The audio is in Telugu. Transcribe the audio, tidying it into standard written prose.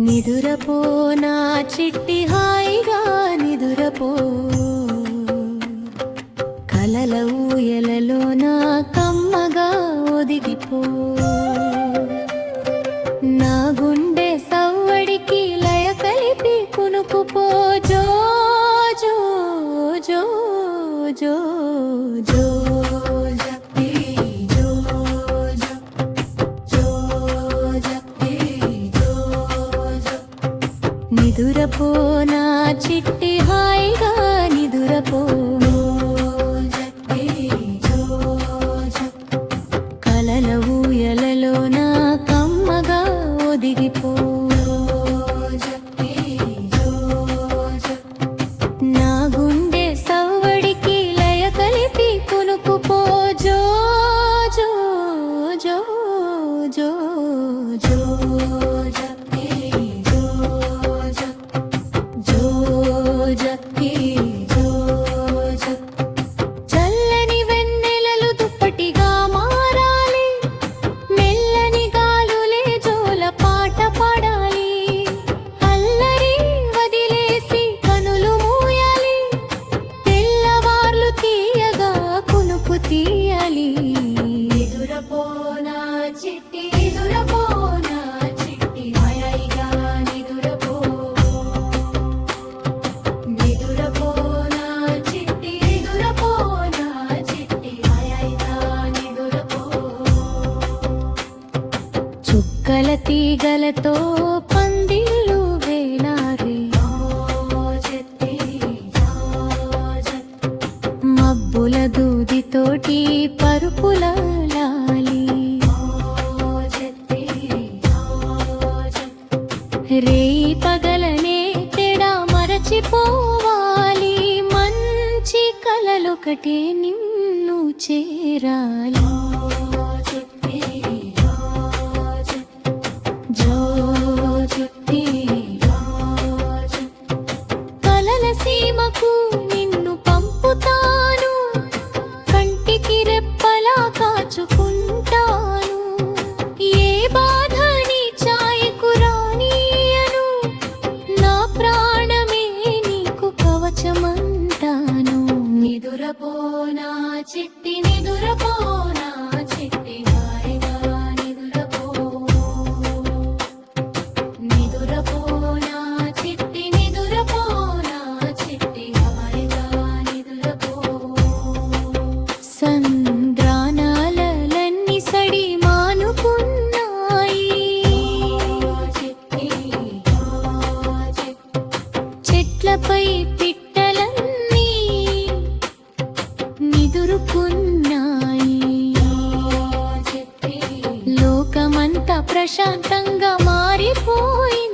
నిదురపో నా చిట్టి హాయిగా నిదురపో, కలల ఊయలలో నా కమ్మగా ఒదిగిపో. నా గుండె సవ్వడికి లయ కలిపి కునుకుపో. జో జో జో జో జో నిదురపో నా చిట్టి హాయిగా నిదురపో, కలల ఊయలలో నా కమ్మగా ఒదిగిపో. నా గుండె సవ్వడికి లయ కలిపి కునుకుపో. జో జో జో జో జో చల్లని వెన్నెలలు దుప్పటిగా మారాలి, మెల్లని గాలులే జోల పాట పాడాలి. అల్లరి వదిలేసి కనులు మూయాలి, తెల్లవార్లు తీయగా కునుకు తీయాలి. నిదురపో నా చిట్టి నిదురపో నా చిట్టి హాయిగా నిదురపో. నిదురపో నా చిట్టి నిదురపో నా చిట్టి హాయిగా నిదురపో. చుక్కల తీగలతో పందిళ్ళు వేలారి, మబ్బుల దూదితోటి పరుపుల లాలి. రేయి పగలనే తేడా మరచిపోవాలి, మంచి కలలొకటే నిన్ను చేరాలి. జో చిట్టి కలల సీమకు నిన్ను పంపుతాను, కంటికి రెప్పలా కాచుకుంటాను. ఏ బాధ నీ ఛాయకు రానీయను, నా ప్రాణమే నీకు కవచమంటాను. నిదురపో నా చిట్టి నిదురపో నా చిట్టి హాయిగా నిదురపో. నిదురపో నా చిట్టి నిదురపో నా చిట్టి హాయిగా నిదురపో. సంద్రానాలన్నీ సడి మానుకున్నాయి, చెట్లపై పిట్టలన్నీ నిదురుకున్నాయి. లోకమంతా ప్రశాంతంగా మారిపోయింది.